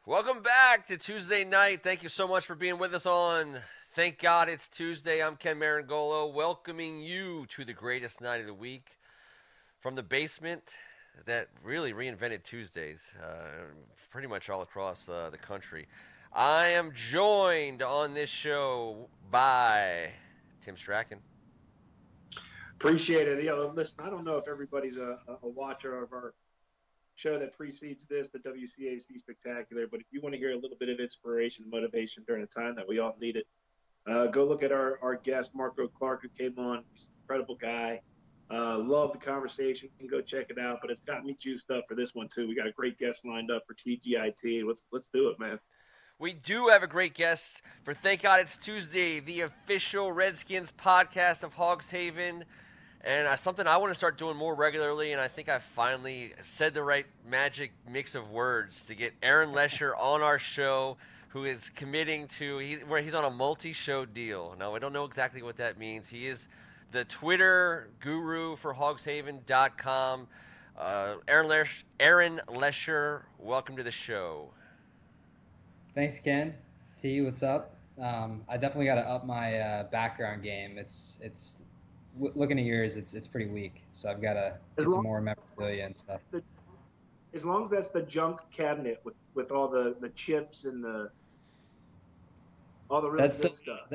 Welcome back to Tuesday night. Thank you so much for being with us on Thank God It's Tuesday. I'm Ken Marangolo, welcoming you to the greatest night of the week from the basement that really reinvented Tuesdays pretty much all across the country. I am joined on this show by Tim Strachan. Appreciate it. Listen, I don't know if everybody's a watcher of our show that precedes this, the WCAC Spectacular, but if you want to hear a little bit of inspiration, motivation during a time that we all need it, go look at our guest, Marco Clark, who came on. He's an incredible guy. Love the conversation. You can go check it out, but it's got me juiced up for this one, too. We got a great guest lined up for TGIT. Let's do it, man. We do have a great guest for Thank God It's Tuesday, the official Redskins podcast of Hogs Haven. And something I want to start doing more regularly, and I think I finally said the right magic mix of words to get Aaron Lesher on our show, who is committing to he's on a multi-show deal. Now, I don't know exactly what that means. He is the Twitter guru for hogshaven.com. Aaron Lesher, welcome to the show. Thanks, Ken. T, what's up? I definitely got to up my background game. It's looking at yours, it's pretty weak. So I've got to get some more memorabilia and stuff. As long as that's the junk cabinet with all the chips and all the really good stuff.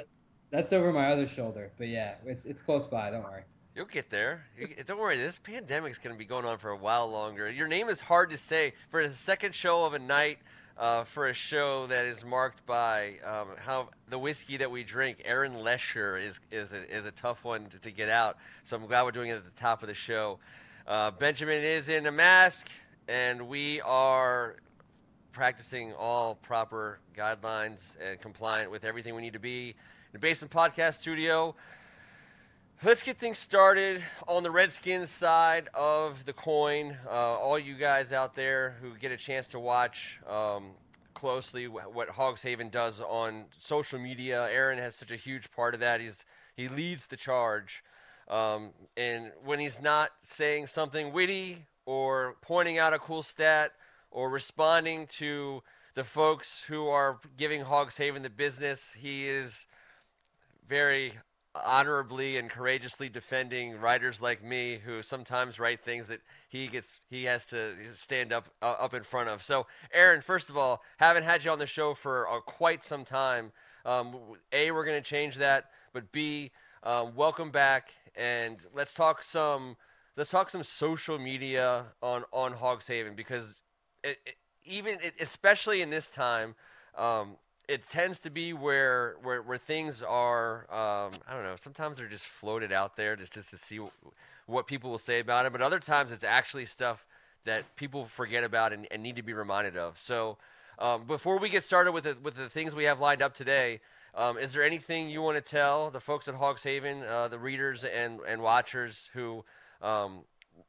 That's over my other shoulder, but yeah, it's close by. Don't worry. You'll get there. Don't worry. This pandemic's going to be going on for a while longer. Your name is hard to say for the second show of a night. For a show that is marked by how the whiskey that we drink, Aaron Lesher, is a tough one to get out. So I'm glad we're doing it at the top of the show. Benjamin is in a mask, and we are practicing all proper guidelines and compliant with everything we need to be in the Basement Podcast Studio. Let's get things started on the Redskins side of the coin. All you guys out there who get a chance to watch closely what Hogs Haven does on social media. Aaron has such a huge part of that. He leads the charge. And when he's not saying something witty or pointing out a cool stat or responding to the folks who are giving Hogs Haven the business, he is very honorably and courageously defending writers like me who sometimes write things that he has to stand up in front of. So, Aaron, first of all, haven't had you on the show for quite some time. A, we're going to change that, but B, welcome back, and let's talk some social media on Hogs Haven, because especially in this time. It tends to be where things are, I don't know, sometimes they're just floated out there just to see what people will say about it, but other times it's actually stuff that people forget about and need to be reminded of. So before we get started with the things we have lined up today, is there anything you want to tell the folks at Hogs Haven, the readers and watchers who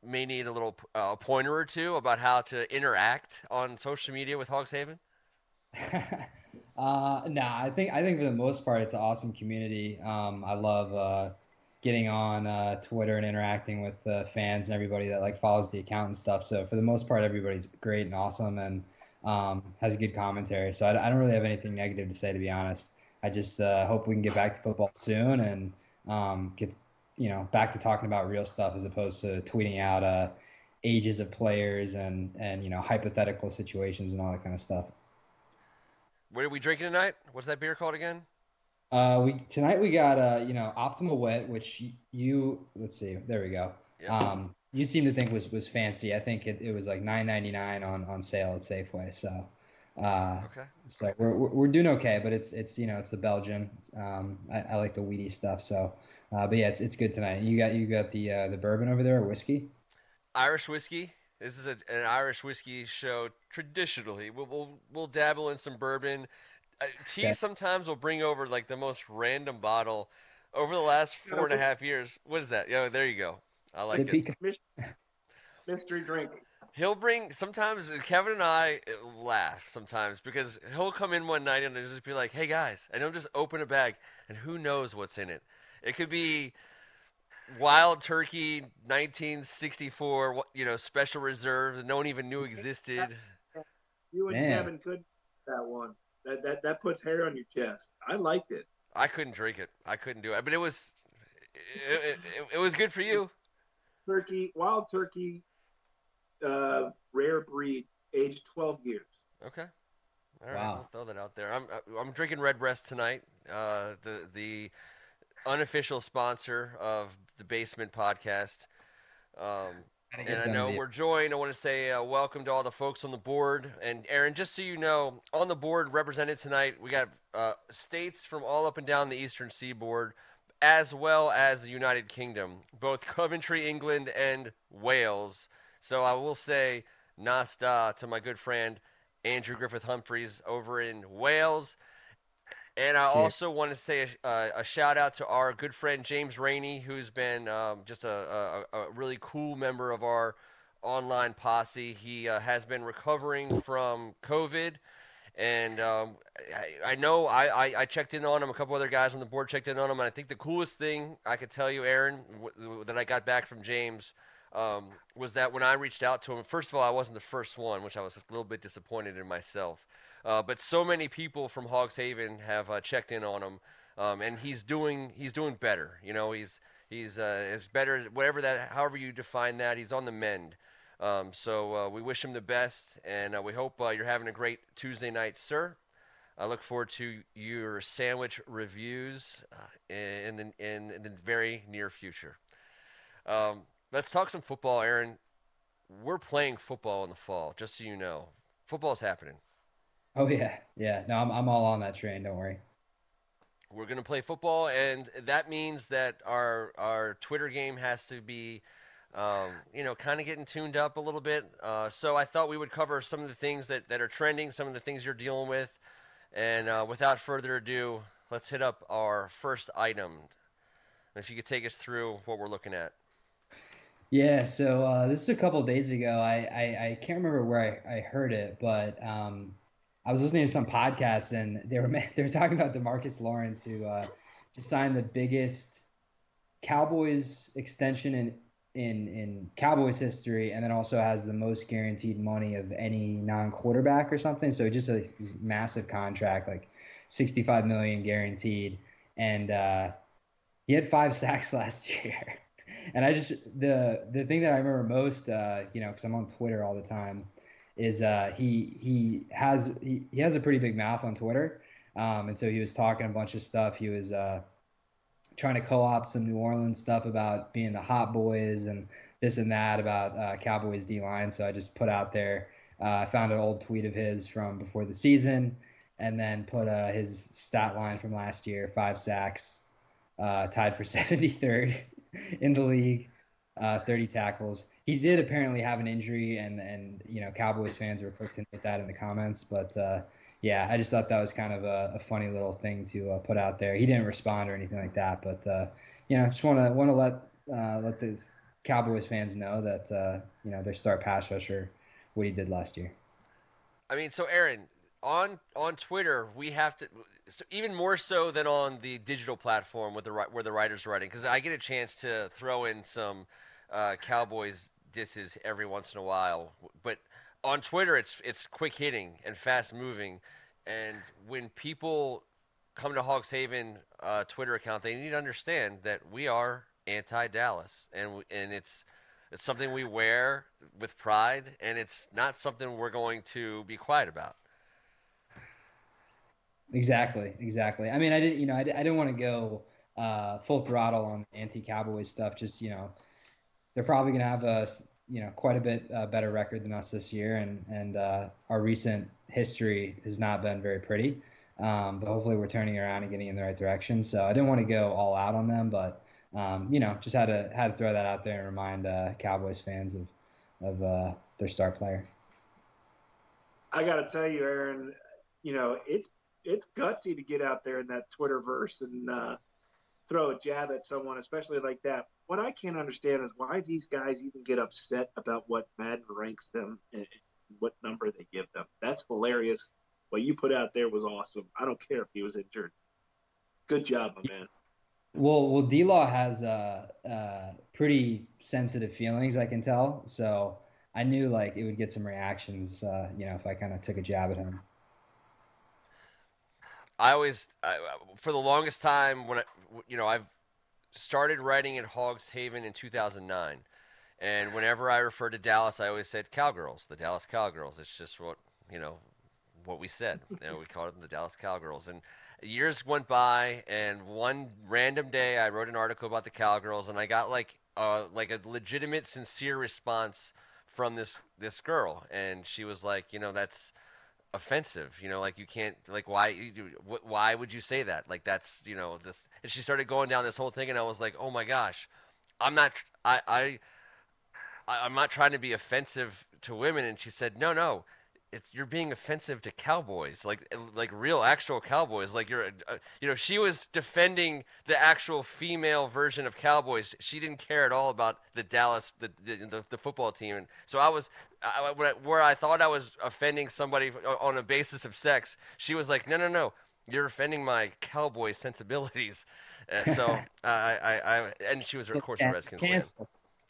may need a little pointer or two about how to interact on social media with Hogs Haven? I think for the most part, it's an awesome community. I love getting on Twitter and interacting with fans and everybody that follows the account and stuff. So for the most part, everybody's great and awesome and has a good commentary. So I don't really have anything negative to say, to be honest. I just hope we can get back to football soon and get back to talking about real stuff as opposed to tweeting out ages of players and hypothetical situations and all that kind of stuff. What are we drinking tonight? What's that beer called again? Tonight we got Optimal Wet, which let's see, there we go. Yep. You seem to think was fancy. I think it was like $9.99 on sale at Safeway. So okay. So we're doing okay, but it's the Belgian. I like the weedy stuff. So but yeah, it's good tonight. You got the bourbon over there, or whiskey? Irish whiskey. This is an Irish whiskey show. Traditionally, we'll dabble in some bourbon. T sometimes will bring over the most random bottle. Over the last 4.5 years, what is that? There you go. I like it. Mystery drink. He'll bring, sometimes Kevin and I laugh sometimes because he'll come in one night and just be like, "Hey guys," and he'll just open a bag and who knows what's in it. It could be Wild Turkey 1964, special reserve that no one even knew existed. You and Kevin could that one. That puts hair on your chest. I liked it. I couldn't drink it. I couldn't do it. But it was good for you. Turkey, wild turkey, rare breed, aged 12 years. Okay. All right, Wow. we'll throw that out there. I'm drinking Redbreast tonight. The unofficial sponsor of the Basement Podcast. Gotta And get I them know the- we're joined. I want to say welcome to all the folks on the board. And Aaron, just so you know, on the board represented tonight, we got states from all up and down the Eastern Seaboard, as well as the United Kingdom, both Coventry, England, and Wales. So I will say Nasta to my good friend Andrew Griffith Humphreys over in Wales. And I Cheers. also want to say a shout out to our good friend James Rainey, who's been just a really cool member of our online posse. He has been recovering from COVID, and I know I checked in on him. A couple other guys on the board checked in on him, and I think the coolest thing I could tell you, Aaron, that I got back from James was that when I reached out to him, first of all, I wasn't the first one, which I was a little bit disappointed in myself. But so many people from Hogs Haven have checked in on him, and he's doing better. You know, he's is better, whatever that, however you define that. He's on the mend. So we wish him the best, and we hope you're having a great Tuesday night, sir. I look forward to your sandwich reviews in the very near future. Let's talk some football, Aaron. We're playing football in the fall, just so you know. Football's happening. Oh yeah, yeah. No, I'm all on that train. Don't worry. We're going to play football, and that means that our Twitter game has to be, kind of getting tuned up a little bit. So I thought we would cover some of the things that are trending, some of the things you're dealing with. And without further ado, let's hit up our first item. If you could take us through what we're looking at. Yeah, so this is a couple of days ago. I can't remember where I heard it, but I was listening to some podcasts and they were talking about DeMarcus Lawrence, who just signed the biggest Cowboys extension in Cowboys history, and then also has the most guaranteed money of any non-quarterback or something. So just a massive contract, like 65 million guaranteed, and he had 5 sacks last year. And I just the thing that I remember most, because I'm on Twitter all the time, is he has a pretty big mouth on Twitter, and so he was talking a bunch of stuff. He was trying to co-opt some New Orleans stuff about being the hot boys and this and that about Cowboys D line. So I just put out there. I found an old tweet of his from before the season, and then put his stat line from last year: 5 sacks, tied for 73rd in the league, 30 tackles. He did apparently have an injury, and Cowboys fans were quick to note that in the comments. But yeah, I just thought that was kind of a funny little thing to put out there. He didn't respond or anything like that, but just want to let the Cowboys fans know that their star pass rusher, what he did last year. I mean, so Aaron, on Twitter, we have to, so even more so than on the digital platform with where the writers are writing, because I get a chance to throw in some Cowboys disses every once in a while. But on Twitter, it's quick hitting and fast moving, and when people come to Hogs Haven Twitter account, they need to understand that we are anti-Dallas, and it's something we wear with pride, and it's not something we're going to be quiet about. Exactly. I mean, I didn't want to go full throttle on anti-Cowboys stuff. Just they're probably going to have quite a bit better record than us this year, and our recent history has not been very pretty. But hopefully, we're turning around and getting in the right direction. So I didn't want to go all out on them, but just had to throw that out there and remind Cowboys fans of their star player. I got to tell you, Aaron, it's gutsy to get out there in that Twitterverse and throw a jab at someone, especially like that. What I can't understand is why these guys even get upset about what Madden ranks them and what number they give them. That's hilarious. What you put out there was awesome. I don't care if he was injured. Good job, my man. Well, D-Law has pretty sensitive feelings, I can tell. So I knew like it would get some reactions, if I kind of took a jab at him. for the longest time I've started writing in Hogs Haven in 2009, and whenever I referred to Dallas, I always said Cowgirls, the Dallas Cowgirls. It's just what we said. We called them the Dallas Cowgirls, and years went by, and one random day I wrote an article about the Cowgirls, and I got like a legitimate, sincere response from this girl, and she was like, that's offensive, like you can't, like, why would you say that, like that's this, and she started going down this whole thing, and I was like, oh my gosh, I'm not I'm not trying to be offensive to women. And she said, no, you're being offensive to cowboys, like real actual cowboys. Like she was defending the actual female version of cowboys. She didn't care at all about the Dallas, the football team. And so where I thought I was offending somebody on a basis of sex, she was like, no, you're offending my cowboy sensibilities. And she was, of course, a Redskins fan.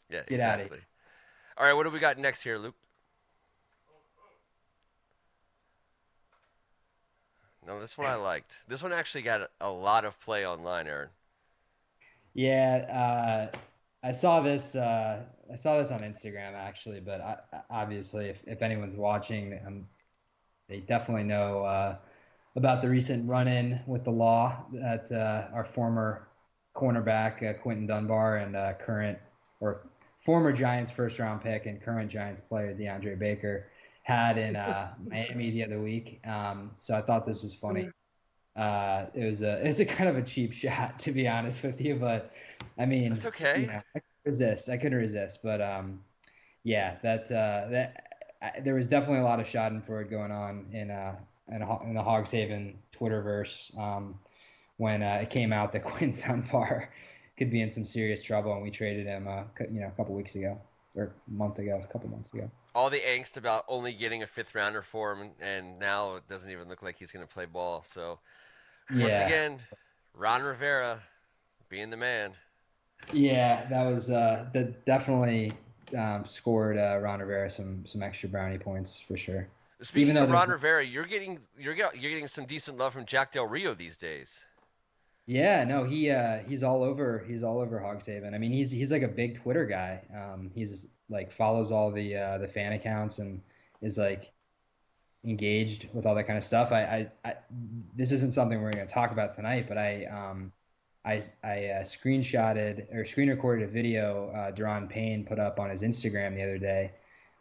Yeah, Get exactly. All right, what do we got next here, Luke? No, this one I liked. This one actually got a lot of play online, Aaron. Yeah, I saw this. I saw this on Instagram actually, but obviously, if anyone's watching, they definitely know about the recent run-in with the law that our former cornerback Quentin Dunbar and former Giants first-round pick and current Giants player DeAndre Baker had in Miami the other week. So I thought this was funny. It was a kind of a cheap shot, to be honest with you, but I mean, that's okay. I couldn't resist, but yeah, that there was definitely a lot of Schadenfreude going on in the Hogs Haven Twitterverse when it came out that Quentin Dunbar could be in some serious trouble, and we traded him a couple weeks ago, or a couple months ago. All the angst about only getting a fifth rounder for him, and now it doesn't even look like he's going to play ball. So once again, Ron Rivera being the man. Yeah, that was that definitely scored Ron Rivera some extra brownie points for sure. Speaking of Ron Rivera, you're getting some decent love from Jack Del Rio these days. Yeah, no, he's all over Hogs Haven. I mean, he's like a big Twitter guy. He's like follows all the fan accounts and is like engaged with all that kind of stuff. I this isn't something we're going to talk about tonight, but I screenshotted or screen recorded a video Deron Payne put up on his Instagram the other day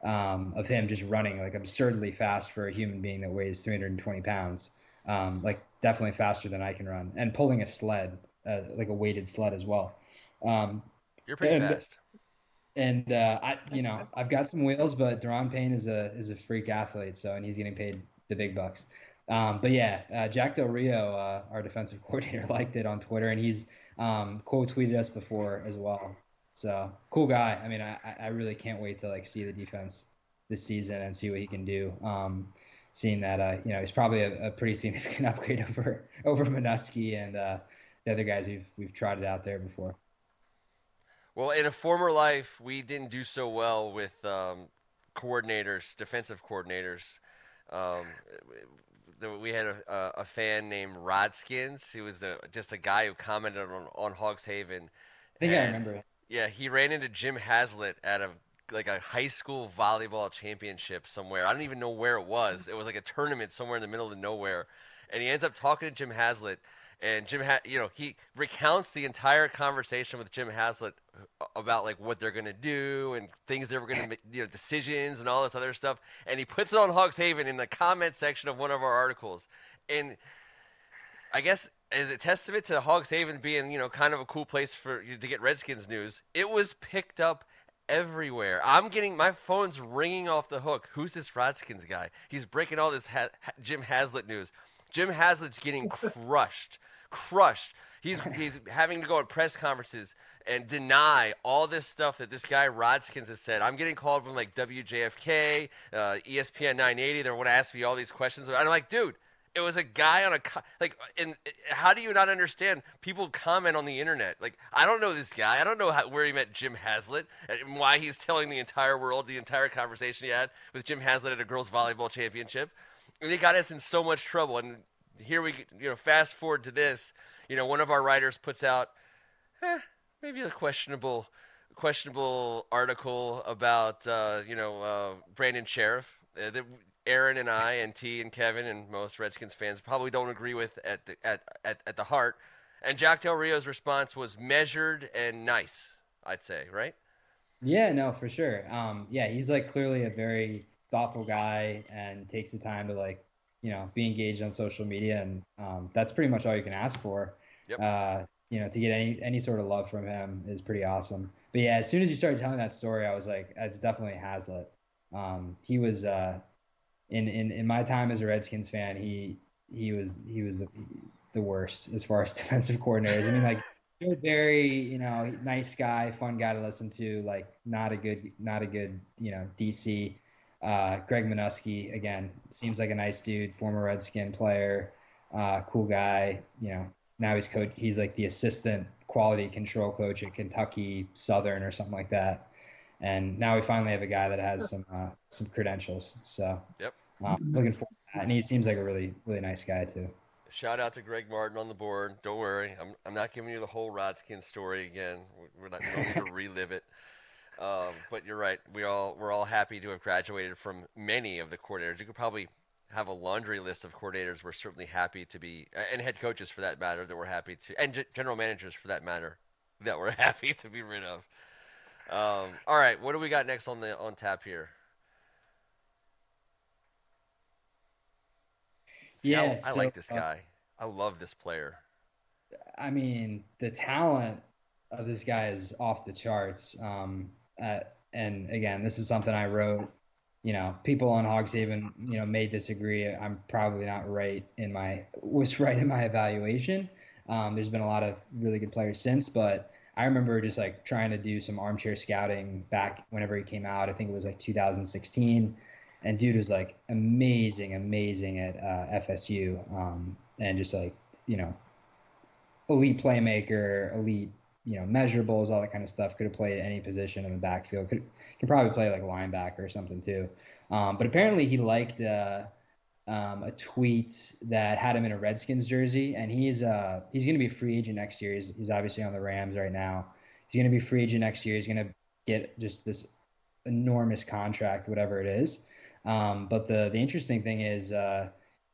of him just running like absurdly fast for a human being that weighs 320 pounds. Like definitely faster than I can run, and pulling a sled, like a weighted sled as well. You're pretty fast. And I've got some wheels, but Deron Payne is a freak athlete, and he's getting paid the big bucks. But yeah, Jack Del Rio, our defensive coordinator, liked it on Twitter, and he's quote tweeted us before as well. So cool guy. I mean, I really can't wait to like see the defense this season and see what he can do. Seeing that he's probably a pretty significant upgrade over Minuski and the other guys we've trotted out there before. Well, in a former life, we didn't do so well with coordinators, defensive coordinators. We had a fan named Rodskins. He was just a guy who commented on Hogs Haven. I think I remember it. Yeah, he ran into Jim Haslett at a high school volleyball championship somewhere. I don't even know where it was. It was like a tournament somewhere in the middle of nowhere. And he ends up talking to Jim Haslett. And he recounts the entire conversation with Jim Haslett about like what they're gonna do and things they were gonna make, decisions and all this other stuff. And he puts it on Hogs Haven in the comment section of one of our articles. And I guess as a testament to Hogs Haven being kind of a cool place for you to get Redskins news, it was picked up everywhere. I'm getting my phone's ringing off the hook. Who's this Rodskins guy? He's breaking all this Jim Haslett news. Jim Haslett's getting crushed. He's having to go on press conferences and deny all this stuff that this guy Rodskins has said. I'm getting called from like WJFK, ESPN 980. They want to ask me all these questions. And I'm like, dude, it was a guy on and how do you not understand? People comment on the internet. Like, I don't know this guy. I don't know where he met Jim Haslett and why he's telling the entire world the entire conversation he had with Jim Haslett at a girls volleyball championship. And he got us in so much trouble. And here we fast forward to this. One of our writers puts out maybe a questionable article about Brandon Sheriff that Aaron and I and T and Kevin and most Redskins fans probably don't agree with at the heart. And Jack Del Rio's response was measured and nice, I'd say, right? Yeah, no, for sure. Yeah, he's like clearly a very thoughtful guy and takes the time to like, be engaged on social media, and that's pretty much all you can ask for. Yep. To get any sort of love from him is pretty awesome. But yeah, as soon as you started telling that story, I was like, it's definitely Hazlitt. He was in my time as a Redskins fan, he was the worst as far as defensive coordinators. I mean, like very, nice guy, fun guy to listen to. Like not a good, DC. Greg Minuski again seems like a nice dude, former Redskin player, cool guy. Now he's coach. He's like the assistant quality control coach at Kentucky Southern or something like that. And now we finally have a guy that has some credentials. So Yep. looking forward to that. And he seems like a really really nice guy too. Shout out to Greg Martin on the board. Don't worry, I'm not giving you the whole Rodskin story again. We don't need to relive it. But you're right. We're all happy to have graduated from many of the coordinators. You could probably have a laundry list of coordinators we're certainly happy to be, and head coaches for that matter, that we're happy to, and general managers for that matter, that we're happy to be rid of. All right, what do we got next on tap here? See, Yeah. I So like this guy. I love this player. I mean, the talent of this guy is off the charts. And again, this is something I wrote. People on Hogshaven, may disagree. I'm probably not was right in my evaluation. There's been a lot of really good players since, but I remember just like trying to do some armchair scouting back whenever he came out. I think it was like 2016, and dude was like amazing at FSU, and just like you know elite playmaker, elite, measurables, all that kind of stuff. Could have played any position in the backfield. Could probably play like a linebacker or something too. But apparently he liked a tweet that had him in a Redskins jersey, and he's going to be a free agent next year. He's obviously on the Rams right now. He's going to be a free agent next year. He's going to get just this enormous contract, whatever it is. But the interesting thing is,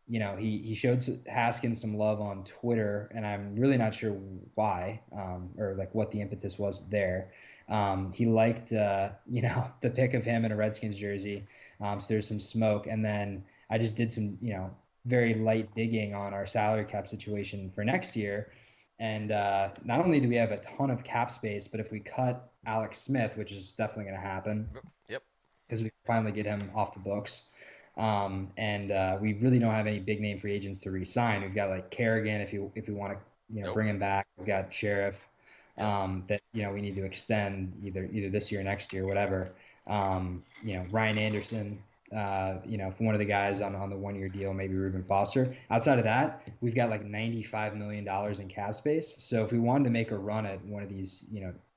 he showed Haskins some love on Twitter, and I'm really not sure why, or like what the impetus was there. He liked, the pic of him in a Redskins jersey. So there's some smoke, and then I just did some, very light digging on our salary cap situation for next year. And not only do we have a ton of cap space, but if we cut Alex Smith, which is definitely going to happen, Yep. because we finally get him off the books. And we really don't have any big name free agents to re-sign. We've got like Kerrigan if we want to Nope. bring him back. We've got Sheriff that we need to extend either this year or next year, whatever. Ryan Anderson, for one of the guys on the 1 year deal, maybe Reuben Foster. Outside of that, we've got like $95 million in cap space. So if we wanted to make a run at one of these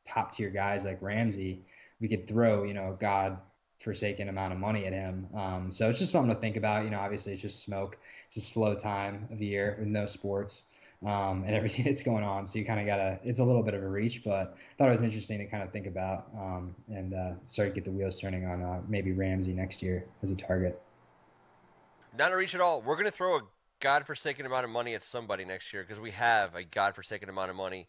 top tier guys like Ramsey, we could throw God forsaken amount of money at him. So it's just something to think about. Obviously it's just smoke. It's a slow time of year with no sports and everything that's going on. So you kind of it's a little bit of a reach, but I thought it was interesting to kind of think about and start to get the wheels turning on maybe Ramsey next year as a target. Not a reach at all. We're going to throw a godforsaken amount of money at somebody next year because we have a godforsaken amount of money.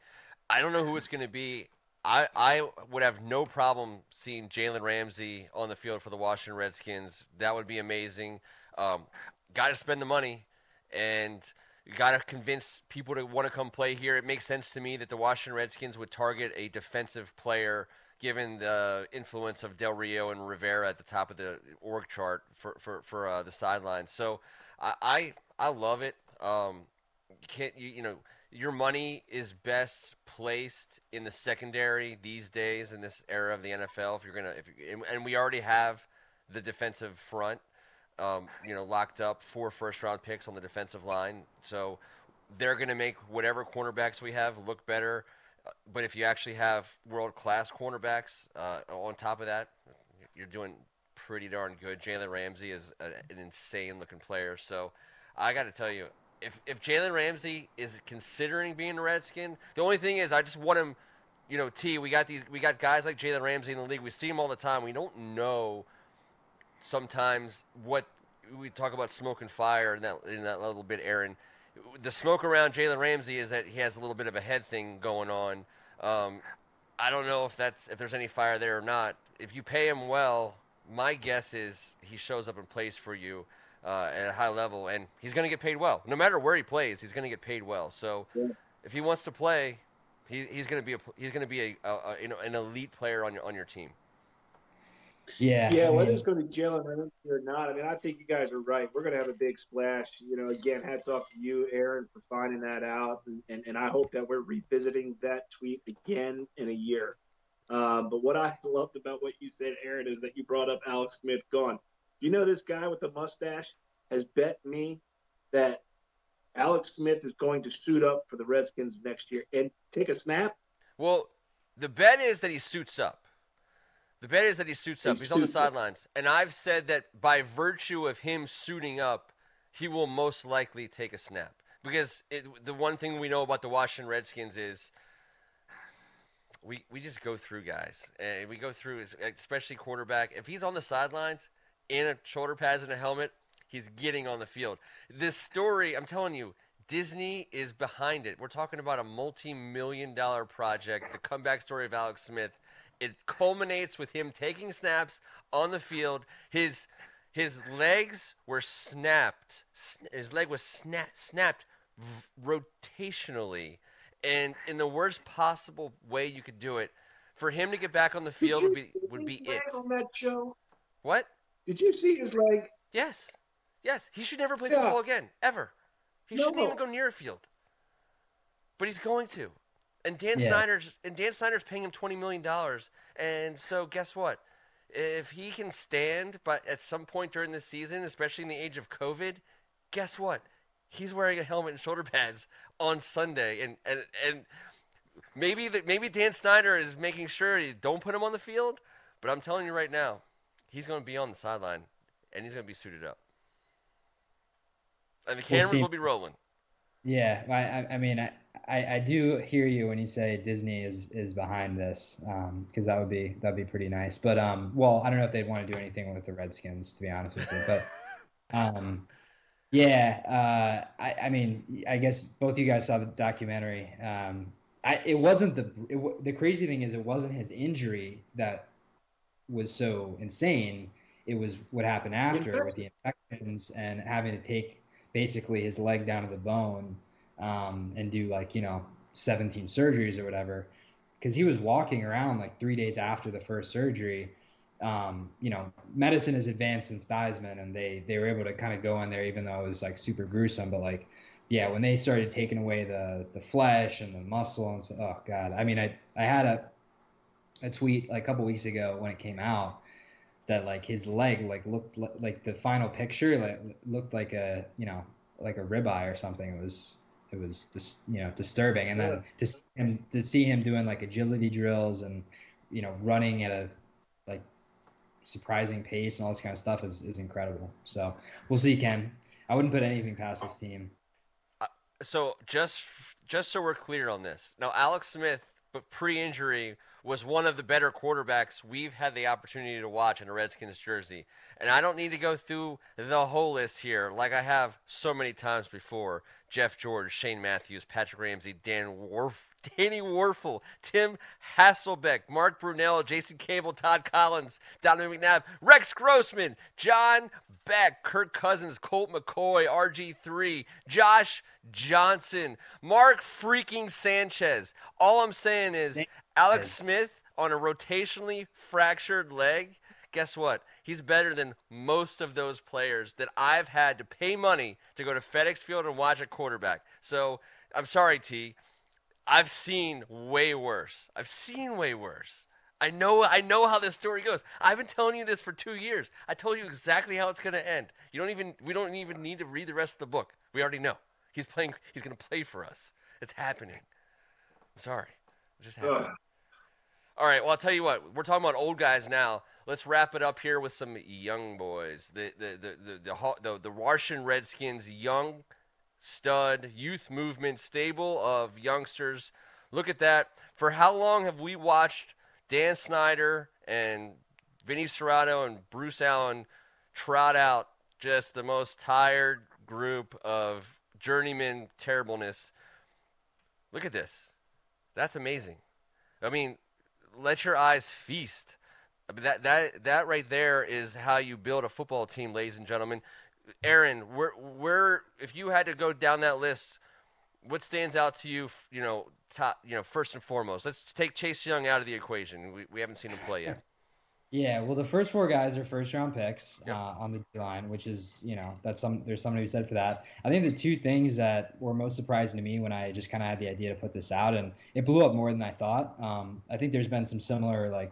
I don't know who it's going to be. I would have no problem seeing Jalen Ramsey on the field for the Washington Redskins. That would be amazing. Got to spend the money, and you got to convince people to want to come play here. It makes sense to me that the Washington Redskins would target a defensive player given the influence of Del Rio and Rivera at the top of the org chart for the sidelines. So I love it. You can't your money is best placed in the secondary these days in this era of the NFL. And we already have the defensive front, locked up 4 first-round picks on the defensive line. So they're going to make whatever cornerbacks we have look better. But if you actually have world-class cornerbacks on top of that, you're doing pretty darn good. Jalen Ramsey is an insane-looking player. So I got to tell you, if Jalen Ramsey is considering being a Redskin, the only thing is I just want him. We got guys like Jalen Ramsey in the league. We see him all the time. We don't know sometimes what we talk about smoke and fire in that little bit, Aaron. The smoke around Jalen Ramsey is that he has a little bit of a head thing going on. I don't know if there's any fire there or not. If you pay him well, my guess is he shows up and plays for you at a high level, and he's going to get paid well. No matter where he plays, he's going to get paid well. So if he wants to play, he's going to be an elite player on your team. Yeah. Yeah, whether it's going to be Jalen Ramsey or not, I mean, I think you guys are right. We're going to have a big splash. Again, hats off to you, Aaron, for finding that out. And I hope that we're revisiting that tweet again in a year. But what I loved about what you said, Aaron, is that you brought up Alex Smith gone. Do you know this guy with the mustache has bet me that Alex Smith is going to suit up for the Redskins next year and take a snap? Well, the bet is that he suits up. He's on the sidelines. And I've said that by virtue of him suiting up, he will most likely take a snap. Because the one thing we know about the Washington Redskins is we just go through guys. And we go through, especially quarterback. If he's on the sidelines in a shoulder pads and a helmet, he's getting on the field. This story, I'm telling you, Disney is behind it. We're talking about a multi-million-dollar project, the comeback story of Alex Smith. It culminates with him taking snaps on the field. His legs were snapped. His leg was snapped rotationally, and in the worst possible way you could do it. For him to get back on the field would be it. On that show? What? Did you see his leg? Yes. He should never play football again, ever. He shouldn't even go near a field. But he's going to. And Dan Snyder's paying him $20 million. And so guess what? If he can stand, but at some point during the season, especially in the age of COVID, guess what? He's wearing a helmet and shoulder pads on Sunday. And maybe Dan Snyder is making sure you don't put him on the field. But I'm telling you right now, he's going to be on the sideline, and he's going to be suited up. And the cameras will be rolling. Yeah, I mean, I do hear you when you say Disney is behind this, because that'd be pretty nice. But well, I don't know if they'd want to do anything with the Redskins, to be honest with you. But I mean, I guess both you guys saw the documentary. It wasn't the crazy thing is it wasn't his injury that was so insane. It was what happened after with the infections and having to take basically his leg down to the bone and do 17 surgeries or whatever, because he was walking around 3 days after the first surgery. Medicine is advanced since Theismann, and they were able to kind of go in there even though it was super gruesome. But when they started taking away the flesh and the muscle and stuff, oh god. I mean, I had a tweet a couple weeks ago when it came out that his leg looked like the final picture looked like a ribeye or something. It was just disturbing. And then to see him doing agility drills and running at a surprising pace and all this kind of stuff is incredible. So we'll see, Ken. I wouldn't put anything past this team. So just so we're clear on this, now Alex Smith, but pre-injury, was one of the better quarterbacks we've had the opportunity to watch in a Redskins jersey. And I don't need to go through the whole list here like I have so many times before. Jeff George, Shane Matthews, Patrick Ramsey, Danny Warfel, Tim Hasselbeck, Mark Brunell, Jason Cable, Todd Collins, Donovan McNabb, Rex Grossman, John Beck, Kirk Cousins, Colt McCoy, RG3, Josh Johnson, Mark freaking Sanchez. All I'm saying is Alex Smith on a rotationally fractured leg, guess what? He's better than most of those players that I've had to pay money to go to FedEx Field and watch a quarterback. So I'm sorry, T. I've seen way worse. I know how this story goes. I've been telling you this for 2 years. I told you exactly how it's going to end. We don't even need to read the rest of the book. We already know. He's going to play for us. It's happening. I'm sorry. It just happened. All right, well, I'll tell you what. We're talking about old guys now. Let's wrap it up here with some young boys. The Washington Redskins young stud youth movement stable of youngsters. Look at that. For how long have we watched Dan Snyder and Vinny Serrato and Bruce Allen trot out just the most tired group of journeyman terribleness? Look at this. That's amazing. I mean, let your eyes feast. I mean, that right there is how you build a football team, ladies and gentlemen. Aaron, where if you had to go down that list, what stands out to you? Top, first and foremost. Let's take Chase Young out of the equation. We haven't seen him play yet. Yeah, well, the first four guys are first-round picks Yep. on the D-line, which is, there's something to be said for that. I think the two things that were most surprising to me when I just kind of had the idea to put this out, and it blew up more than I thought. I think there's been some similar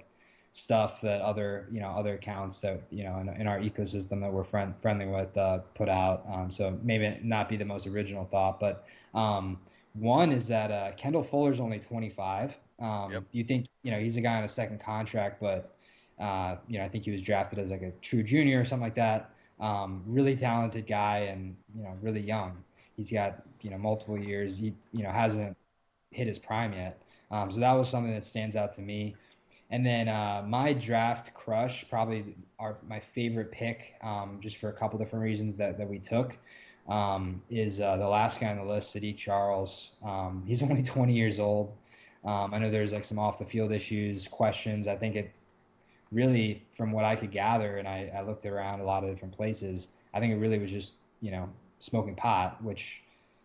stuff that other accounts that in our ecosystem that we're friendly with put out. So maybe not be the most original thought, but one is that Kendall Fuller's only 25. Yep. You think he's a guy on a second contract, but I think he was drafted as like a true junior or something like that. Really talented guy and, really young. He's got, multiple years. He, hasn't hit his prime yet. So that was something that stands out to me. And then my draft crush, probably my favorite pick, just for a couple different reasons that we took, is the last guy on the list, Sadiq Charles. He's only 20 years old. I know there's some off the field issues, questions. I think it really, from what I could gather, and I looked around a lot of different places, I think it really was just, smoking pot, which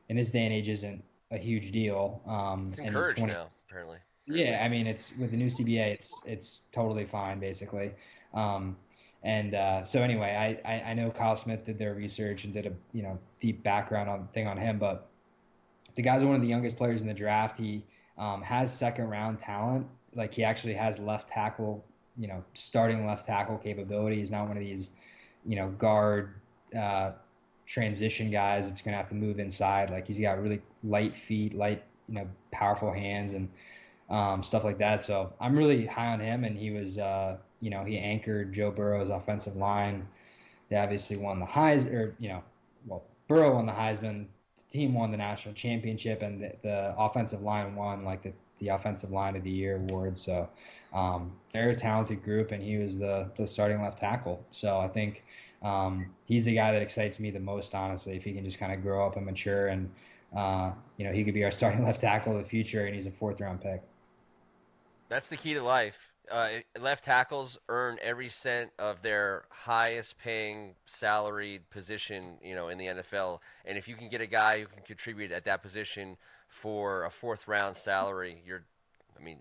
in this day and age isn't a huge deal. It's encouraged now, apparently. Yeah, I mean, it's with the new CBA, it's totally fine, basically. So anyway, I know Kyle Smith did their research and did a deep background on him, but the guy's one of the youngest players in the draft. He has second round talent. Like, he actually has left tackle, starting left tackle capability. He's not one of these, guard transition guys that's gonna have to move inside. Like, he's got really light feet, light, powerful hands and stuff like that. So I'm really high on him, and he was, he anchored Joe Burrow's offensive line. They obviously won the Heisman, Burrow won the Heisman. The team won the national championship, and the offensive line won the offensive line of the year award. So they're a talented group, and he was the starting left tackle. So I think he's the guy that excites me the most, honestly, if he can just kind of grow up and mature, and he could be our starting left tackle of the future, and he's a 4th round pick. That's the key to life. Left tackles earn every cent of their highest paying salaried position, in the NFL. And if you can get a guy who can contribute at that position for a 4th round salary,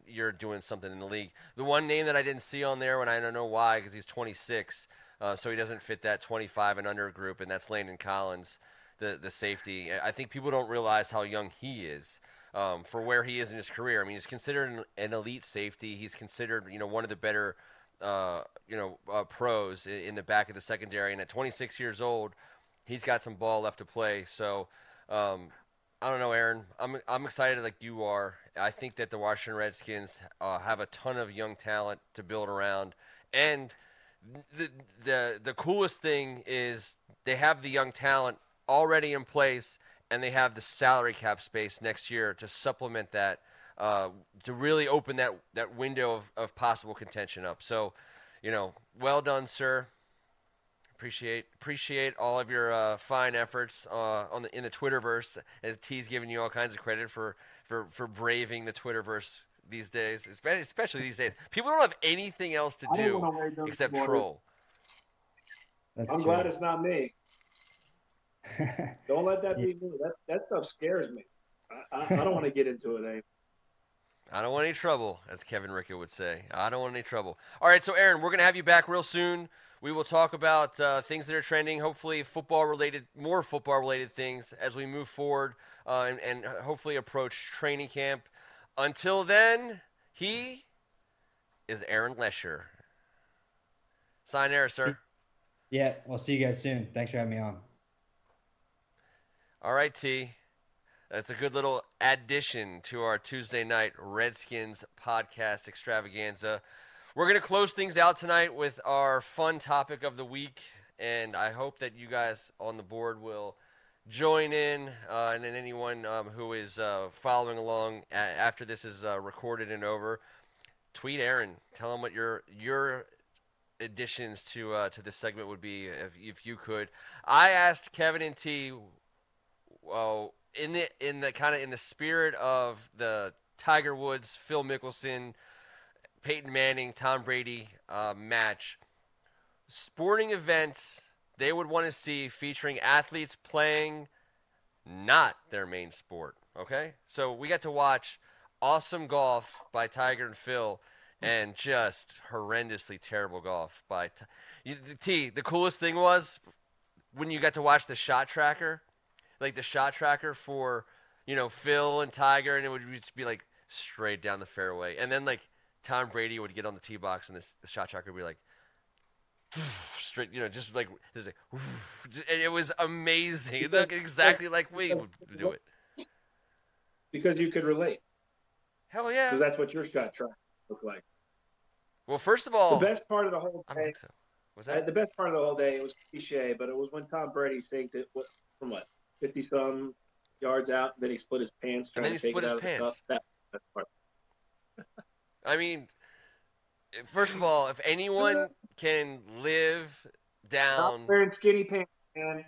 you're doing something in the league. The one name that I didn't see on there, and I don't know why, because he's 26, so he doesn't fit that 25 and under group, and that's Landon Collins, the safety. I think people don't realize how young he is. For where he is in his career. I mean, he's considered an elite safety. He's considered, one of the better, pros in the back of the secondary. And at 26 years old, he's got some ball left to play. So, I don't know, Aaron. I'm excited like you are. I think that the Washington Redskins have a ton of young talent to build around. And the coolest thing is they have the young talent already in place, and they have the salary cap space next year to supplement that, to really open that window of possible contention up. So, well done, sir. Appreciate all of your fine efforts in the Twitterverse, as T's giving you all kinds of credit for braving the Twitterverse these days, especially these days. People don't have anything else to do except troll. I'm glad it's not me. Don't let that be me. That stuff scares me. I don't want to get into it, eh? I don't want any trouble, as Kevin Rickett would say. I don't want any trouble. All right, so Aaron, we're going to have you back real soon. We will talk about things that are trending, hopefully more football-related things as we move forward and hopefully approach training camp. Until then, he is Aaron Lesher. Sign error, sir. Yeah, I'll see you guys soon. Thanks for having me on. All right, T. That's a good little addition to our Tuesday night Redskins podcast extravaganza. We're going to close things out tonight with our fun topic of the week, and I hope that you guys on the board will join in, and then anyone who is following along after this is recorded and over, tweet Aaron. Tell him what your additions to this segment would be if you could. I asked Kevin and T, in the kind of in the spirit of the Tiger Woods, Phil Mickelson, Peyton Manning, Tom Brady match, sporting events they would want to see featuring athletes playing not their main sport. Okay, so we got to watch awesome golf by Tiger and Phil, and just horrendously terrible golf by T. The coolest thing was when you got to watch the shot tracker, like the shot tracker for Phil and Tiger, and it would just be like straight down the fairway, and then like Tom Brady would get on the tee box, and the shot tracker would be like straight, just like and it was amazing. It looked exactly like we would do it. Because you could relate. Hell yeah. Because that's what your shot track looked like. Well, first of all, the best part of the whole I day. don't think so. Was that The best part of the whole day? It was cliche, but it was when Tom Brady sinked it from 50-some yards out, and then he split his pants and trying then to he take split it his out of the pants. cup. That part. I mean, first of all, if anyone can live down, Not wearing skinny pants, man.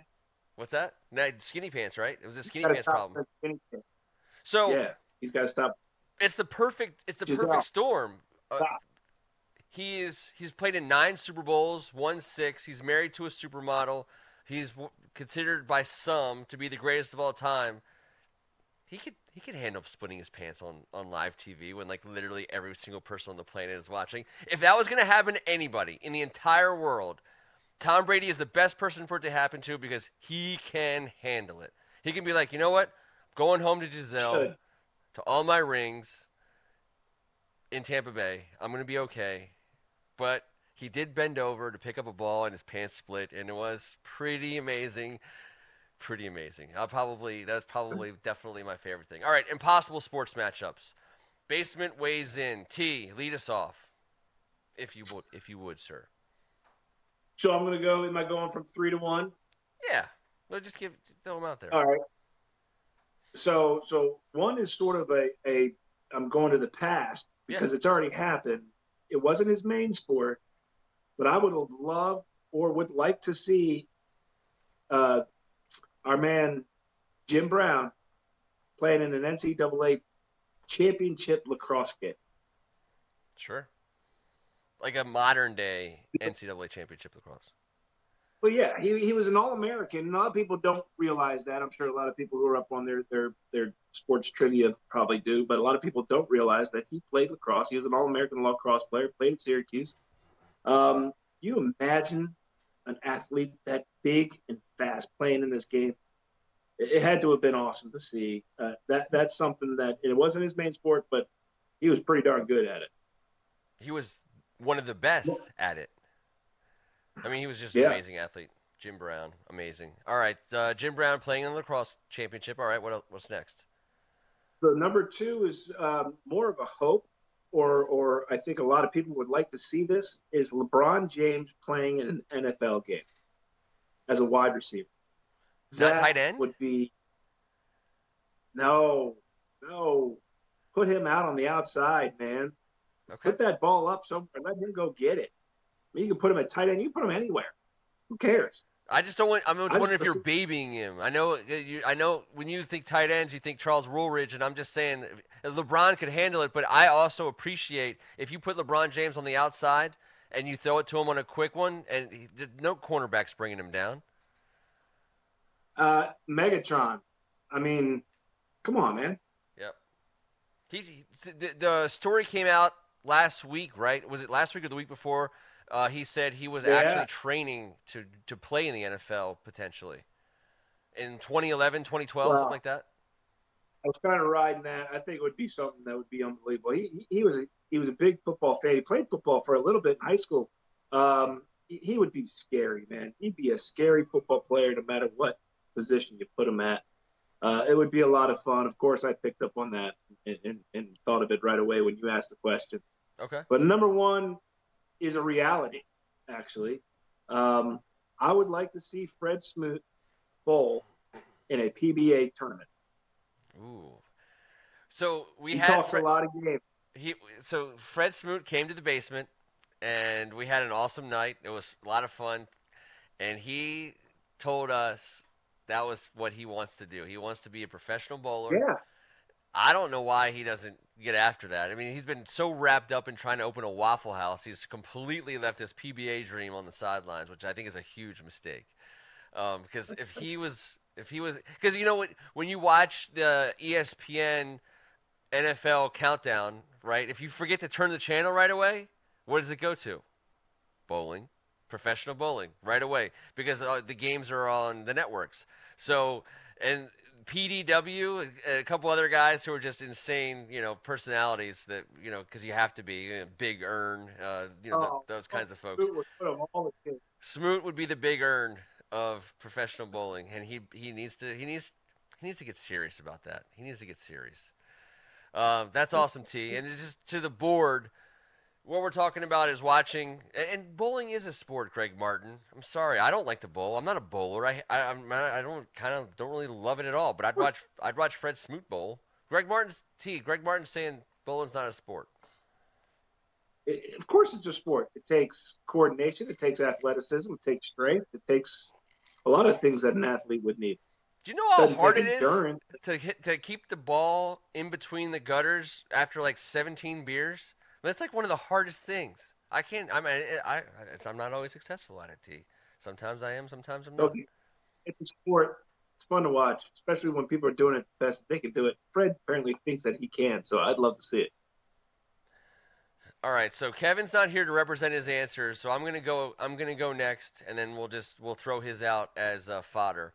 what's that? No, skinny pants, right? It was a skinny Gotta pants stop problem. wearing skinny pants. So Yeah, he's got to stop. it's the perfect Giselle. storm. Stop. He's played in 9 Super Bowls, won 6. He's married to a supermodel. He's considered by some to be the greatest of all time. He could handle splitting his pants on live TV when like literally every single person on the planet is watching. If that was going to happen to anybody in the entire world, Tom Brady is the best person for it to happen to because he can handle it. He can be like, you know what? I'm going home to Giselle, to all my rings in Tampa Bay. I'm going to be okay. But he did bend over to pick up a ball and his pants split, and it was pretty amazing. Pretty amazing. That's probably definitely my favorite thing. All right, impossible sports matchups. Basement weighs in. T, lead us off, if you would, sir. So I'm going to go. Am I going from 3 to 1? Yeah. No, just throw them out there. All right. So one is sort of a I'm going to the past because it's already happened. It wasn't his main sport, but I would have loved or would like to see our man Jim Brown playing in an NCAA championship lacrosse game. Sure. Like a modern day NCAA championship lacrosse. Well, yeah, he was an All-American. A lot of people don't realize that. I'm sure a lot of people who are up on their sports trivia probably do, but a lot of people don't realize that he played lacrosse. He was an All-American lacrosse player, played at Syracuse. You imagine an athlete that big and fast playing in this game? It had to have been awesome to see. That's something that it wasn't his main sport, but he was pretty darn good at it. He was one of the best at it. I mean, he was just an amazing athlete. Jim Brown, amazing. All right, Jim Brown playing in the lacrosse championship. All right, what's next? So number 2 is more of a hope, or I think a lot of people would like to see this, is LeBron James playing in an NFL game as a wide receiver. Not tight end? Would be no. Put him out on the outside, man. Okay. Put that ball up somewhere. Let him go get it. I mean, you can put him at tight end. You can put him anywhere. Who cares? I just don't want. I'm just wondering if you're babying him. I know when you think tight ends, you think Charles Woolridge, and I'm just saying if LeBron could handle it. But I also appreciate if you put LeBron James on the outside and you throw it to him on a quick one, and no cornerback's bringing him down. Megatron. I mean, come on, man. Yep. The story came out last week, right? Was it last week or the week before? He said he was actually training to play in the NFL potentially in 2011, 2012, something like that. I was kind of riding that. I think it would be something that would be unbelievable. He was a big football fan. He played football for a little bit in high school. He would be scary, man. He'd be a scary football player no matter what position you put him at. It would be a lot of fun. Of course, I picked up on that and thought of it right away when you asked the question. Okay. But number 1 is a reality, actually. I would like to see Fred Smoot bowl in a PBA tournament. Ooh. So we He had talks a lot of games. So Fred Smoot came to the basement, and we had an awesome night. It was a lot of fun, and he told us that was what he wants to do. He wants to be a professional bowler. Yeah. I don't know why he doesn't get after that. I mean, he's been so wrapped up in trying to open a Waffle House, he's completely left his PBA dream on the sidelines, which I think is a huge mistake. Because if he was, because you know what, when you watch the ESPN NFL countdown, right? If you forget to turn the channel right away, what does it go to? Bowling, professional bowling, right away, because the games are on the networks. So, and PDW, a couple other guys who are just insane, personalities that, because you have to be, Big Earn, those kinds of folks. Smoot would be the Big Earn of professional bowling, and he needs to get serious about that. He needs to get serious. That's awesome, T. And it's just to the board, what we're talking about is watching, and bowling is a sport, Greg Martin. I'm sorry, I don't like to bowl. I'm not a bowler. I don't really love it at all. But I'd watch Fred Smoot bowl. Greg Martin's saying bowling's not a sport. Of course, it's a sport. It takes coordination. It takes athleticism. It takes strength. It takes a lot of things that an athlete would need. Do you know how hard it is to keep the ball in between the gutters after like 17 beers? That's like one of the hardest things. I'm not always successful at it, T. Sometimes I am, sometimes I'm not. It's a sport. It's fun to watch, especially when people are doing it the best they can do it. Fred apparently thinks that he can, so I'd love to see it. All right, so Kevin's not here to represent his answers, so I'm gonna go next, and then we'll throw his out as fodder.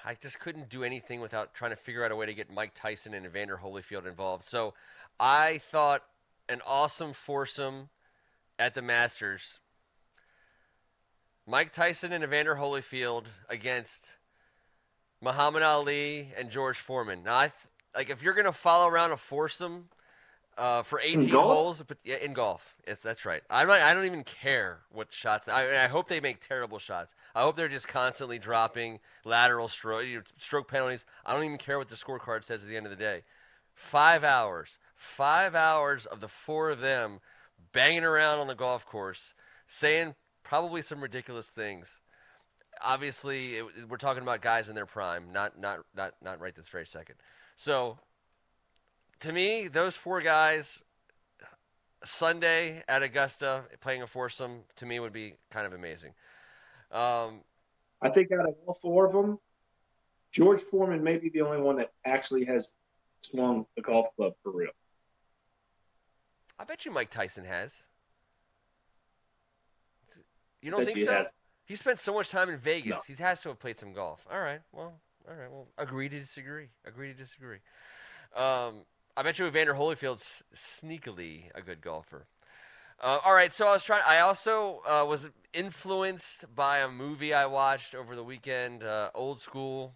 I just couldn't do anything without trying to figure out a way to get Mike Tyson and Evander Holyfield involved. So I thought an awesome foursome at the Masters. Mike Tyson and Evander Holyfield against Muhammad Ali and George Foreman. Now, if you're going to follow around a foursome for 18 holes, but yeah, in golf. Yes, that's right. I don't even care what shots. I hope they make terrible shots. I hope they're just constantly dropping lateral stroke penalties. I don't even care what the scorecard says at the end of the day. 5 hours. 5 hours of the four of them banging around on the golf course, saying probably some ridiculous things. Obviously, we're talking about guys in their prime, not right this very second. So, to me, those four guys, Sunday at Augusta, playing a foursome, to me would be kind of amazing. I think out of all four of them, George Foreman may be the only one that actually has swung a golf club for real. I bet you Mike Tyson has. You don't think so? Has. He spent so much time in Vegas. No. He has to have played some golf. All right. Well, agree to disagree. I bet you Evander Holyfield's sneakily a good golfer. All right, so I also was influenced by a movie I watched over the weekend, Old School.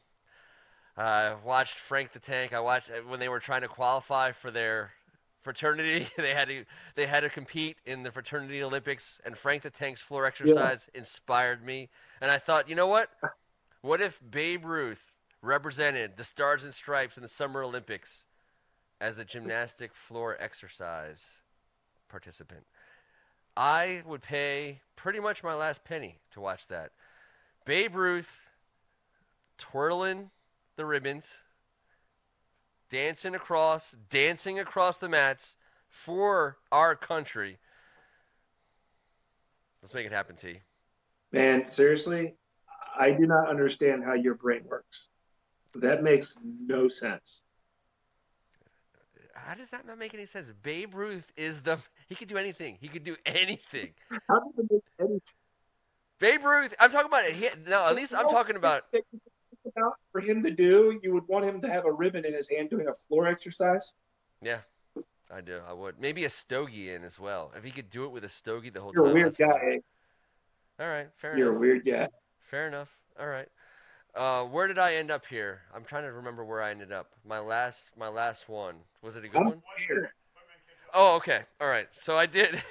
I watched Frank the Tank. I watched when they were trying to qualify for their fraternity. They had to compete in the fraternity Olympics, and Frank the Tank's floor exercise inspired me. And I thought, you know what? What if Babe Ruth represented the Stars and Stripes in the Summer Olympics as a gymnastic floor exercise participant? I would pay pretty much my last penny to watch that. Babe Ruth twirling the ribbons, dancing across the mats for our country. Let's make it happen, T. Man, seriously, I do not understand how your brain works. That makes no sense. How does that not make any sense? Babe Ruth he could do anything. He could do anything. How does it make any sense? Babe Ruth, I'm talking about it. No, at least I'm talking about. For him to do, you would want him to have a ribbon in his hand doing a floor exercise? Yeah, I do. I would. Maybe a stogie in as well. If he could do it with a stogie the whole You're time. You're a weird guy. Fine. All right, fair enough. You're a weird guy. Fair enough. All right. Where did I end up here? I'm trying to remember where I ended up. My last one. Was it a good one? Here. Oh, okay. All right. So I did.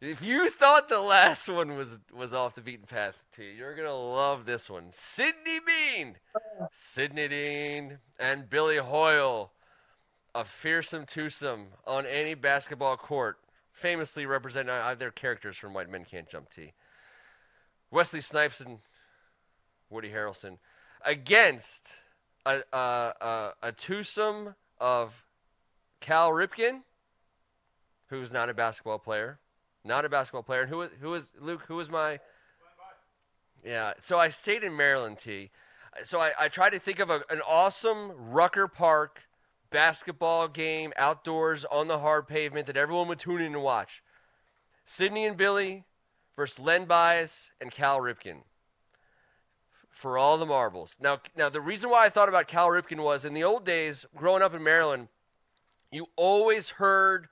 If you thought the last one was off the beaten path, T, you're gonna love this one. Sidney Bean, Sidney Dean, and Billy Hoyle, a fearsome twosome on any basketball court, famously represent their characters from White Men Can't Jump. T. Wesley Snipes and Woody Harrelson against a twosome of Cal Ripken, who's not a basketball player. Not a basketball player. And who is Luke? Who was my? Yeah. So I stayed in Maryland, T. So I tried to think of an awesome Rucker Park basketball game outdoors on the hard pavement that everyone would tune in to watch. Sidney and Billy versus Len Bias and Cal Ripken for all the marbles. Now the reason why I thought about Cal Ripken was in the old days, growing up in Maryland, you always heard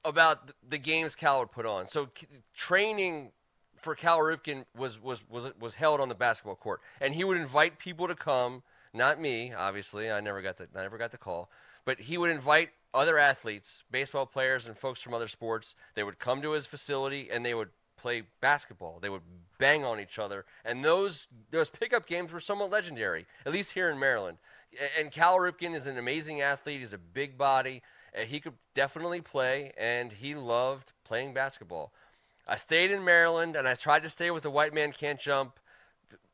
about the games Cal would put on. So training for Cal Ripken was held on the basketball court, and he would invite people to come. Not me, obviously. I never got the call, but he would invite other athletes, baseball players, and folks from other sports. They would come to his facility and they would play basketball. They would bang on each other, and those pickup games were somewhat legendary, at least here in Maryland. And Cal Ripken is an amazing athlete. He's a big body. He could definitely play, and he loved playing basketball. I stayed in Maryland, and I tried to stay with the White Man Can't Jump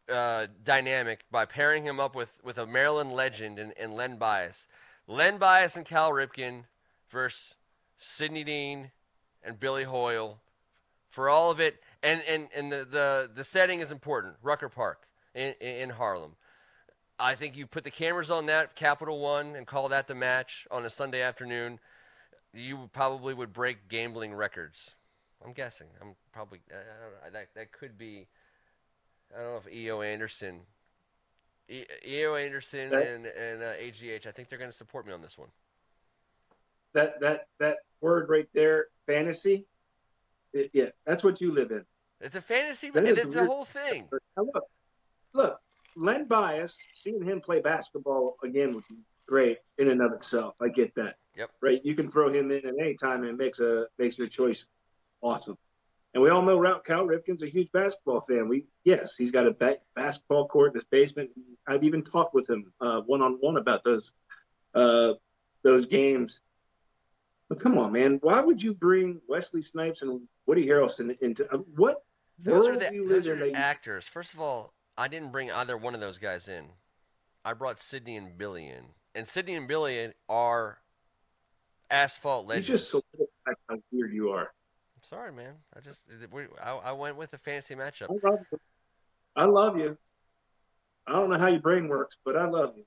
dynamic by pairing him up with a Maryland legend in Len Bias. Len Bias and Cal Ripken versus Sidney Dean and Billy Hoyle for all of it. And the setting is important, Rucker Park in Harlem. I think you put the cameras on that, Capital One, and call that the match on a Sunday afternoon, you probably would break gambling records. I'm guessing. I'm probably that could be. I don't know if EO Anderson and AGH. I think they're going to support me on this one. That word right there, fantasy. Yeah, that's what you live in. It's a fantasy. It's the whole thing. Look. Len Bias, seeing him play basketball again would be great in and of itself. I get that. Yep. Right. You can throw him in at any time and makes your choice awesome. And we all know Cal Ripken's a huge basketball fan. He's got a basketball court in his basement. I've even talked with him one-on-one about those games. But come on, man, why would you bring Wesley Snipes and Woody Harrelson into what? Those are the actors. First of all, I didn't bring either one of those guys in. I brought Sidney and Billy in. And Sidney and Billy are asphalt legends. You just solidified how weird you are. I'm sorry, man. I went with a fantasy matchup. I love you. I don't know how your brain works, but I love you.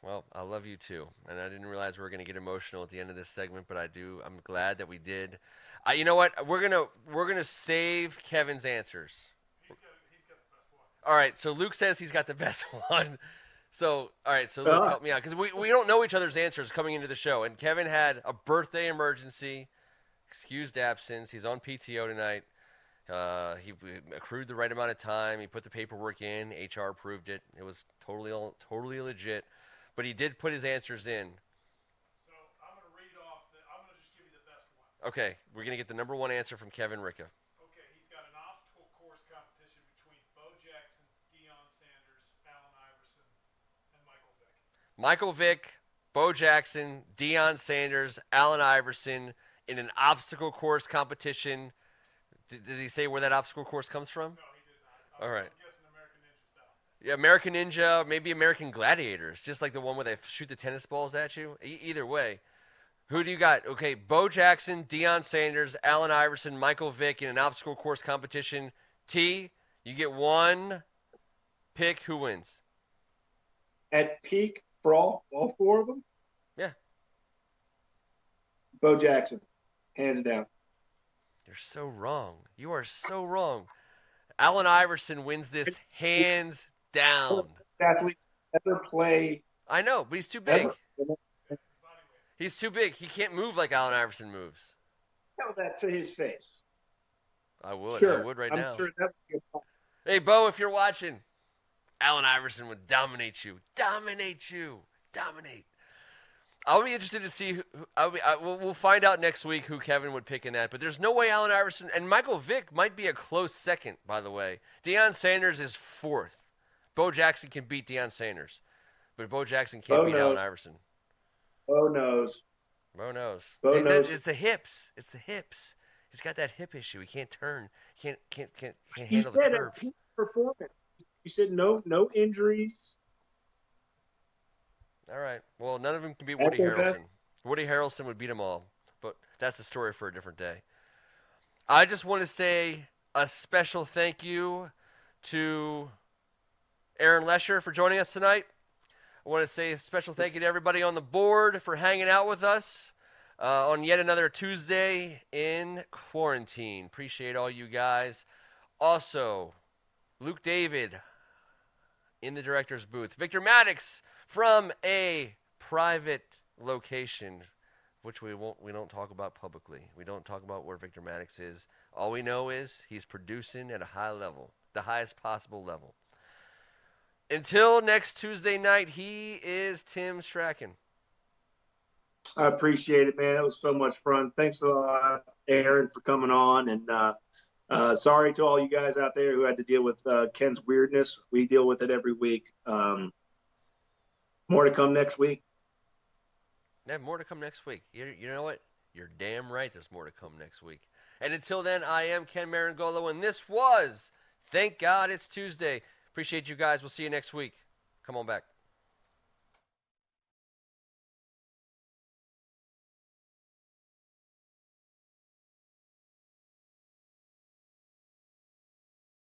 Well, I love you too. And I didn't realize we were going to get emotional at the end of this segment, but I do. I'm glad that we did. You know what? We're gonna save Kevin's answers. All right, so Luke says he's got the best one. So, all right, so Luke, help me out. Because we don't know each other's answers coming into the show. And Kevin had a birthday emergency, excused absence. He's on PTO tonight. He accrued the right amount of time. He put the paperwork in. HR approved it. It was totally legit. But he did put his answers in. So I'm going to read off. I'm going to just give you the best one. Okay, we're going to get the number one answer from Kevin Ricca. Okay, he's got an obstacle course competition between Bo Jackson, Deion Sanders, Allen Iverson, and Michael Vick. Michael Vick, Bo Jackson, Deion Sanders, Allen Iverson in an obstacle course competition. Did he say where that obstacle course comes from? No, he did not. All right. I'm guessing American Ninja style. Yeah, American Ninja, maybe American Gladiators, just like the one where they shoot the tennis balls at you. Either way. Who do you got? Okay, Bo Jackson, Deion Sanders, Allen Iverson, Michael Vick in an obstacle course competition. T, you get one pick. Who wins? At peak for all four of them? Yeah. Bo Jackson, hands down. You're so wrong. You are so wrong. Allen Iverson wins this hands down. Athletes ever play. I know, but he's too big. Ever. He's too big. He can't move like Allen Iverson moves. Tell that to his face. I would. Sure. I would right I'm now. Sure that would be a Hey, Bo, if you're watching, Allen Iverson would dominate you. Dominate you. Dominate. I'll be interested to see. We'll find out next week who Kevin would pick in that. But there's no way Allen Iverson and Michael Vick might be a close second. By the way, Deion Sanders is fourth. Bo Jackson can beat Deion Sanders, but Bo Jackson can't beat Allen Iverson. Bo knows. Bo knows. Bo knows. It's the hips. It's the hips. He's got that hip issue. He can't turn. Can't You handle the said a curves. peak performance. You said no injuries. All right. Well, none of them can beat Woody Harrelson. Woody Harrelson would beat them all, but that's a story for a different day. I just want to say a special thank you to Aaron Lesher for joining us tonight. I want to say a special thank you to everybody on the board for hanging out with us on yet another Tuesday in quarantine. Appreciate all you guys. Also, Luke David in the director's booth. Victor Maddox from a private location, which we don't talk about publicly. We don't talk about where Victor Maddox is. All we know is he's producing at a high level, the highest possible level. Until next Tuesday night, he is Tim Strachan. I appreciate it, man. It was so much fun. Thanks a lot, Aaron, for coming on. And sorry to all you guys out there who had to deal with Ken's weirdness. We deal with it every week. More to come next week. Yeah, more to come next week. You know what? You're damn right there's more to come next week. And until then, I am Ken Marangolo, and this was Thank God It's Tuesday. Appreciate you guys. We'll see you next week. Come on back.